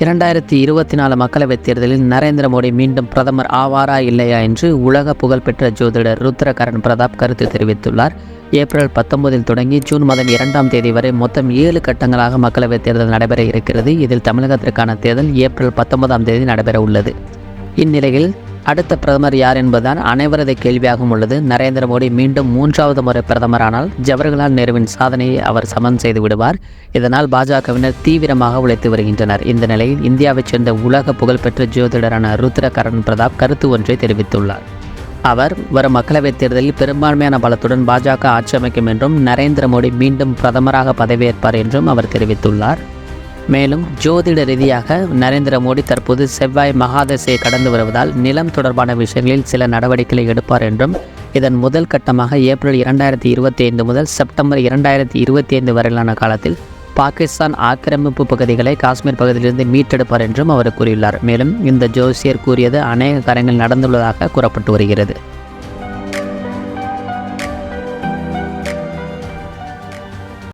2024 மக்களவைத் தேர்தலில் நரேந்திர மோடி மீண்டும் பிரதமர் ஆவாரா இல்லையா என்று உலக புகழ்பெற்ற ஜோதிடர் ருத்ரகரண் பிரதாப் கருத்து தெரிவித்துள்ளார். ஏப்ரல் 19 தொடங்கி ஜூன் மாதம் 2ஆம் தேதி வரை மொத்தம் 7 கட்டங்களாக மக்களவைத் தேர்தல் நடைபெற இருக்கிறது. இதில் தமிழகத்திற்கான தேர்தல் ஏப்ரல் 19ஆம் தேதி நடைபெற உள்ளது. இந்நிலையில் அடுத்த பிரதமர் யார் என்பதுதான் அனைவரது கேள்வியாகவும் உள்ளது. நரேந்திர மோடி மீண்டும் 3வது முறை பிரதமரானால் ஜவஹர்லால் நேருவின் சாதனையை அவர் சமன் செய்து விடுவார். இதனால் பாஜகவினர் தீவிரமாக உழைத்து வருகின்றனர். இந்த நிலையில் இந்தியாவைச் சேர்ந்த உலக புகழ்பெற்ற ஜோதிடரான ருத்ரகரண் பிரதாப் கருத்து ஒன்றை தெரிவித்துள்ளார். அவர் வரும் மக்களவைத் தேர்தலில் பெரும்பான்மையான பலத்துடன் பாஜக ஆட்சி அமைக்கும் என்றும் நரேந்திர மோடி மீண்டும் பிரதமராக பதவியேற்பார் என்றும் அவர் தெரிவித்துள்ளார். மேலும் ஜோதிட ரீதியாக நரேந்திர மோடி தற்போது செவ்வாய் மகாதசையை கடந்து வருவதால் நிலம் தொடர்பான விஷயங்களில் சில நடவடிக்கைகளை எடுப்பார் என்றும் இதன் முதல் கட்டமாக ஏப்ரல் 2025 முதல் செப்டம்பர் 2025 வரையிலான காலத்தில் பாகிஸ்தான் ஆக்கிரமிப்பு பகுதிகளை காஷ்மீர் பகுதியிலிருந்து மீட்டெடுப்பார் என்றும் அவர் கூறியுள்ளார். மேலும் இந்த ஜோசியர் கூறியது அநேக காரியங்கள் நடந்துள்ளதாக கூறப்பட்டு வருகிறது.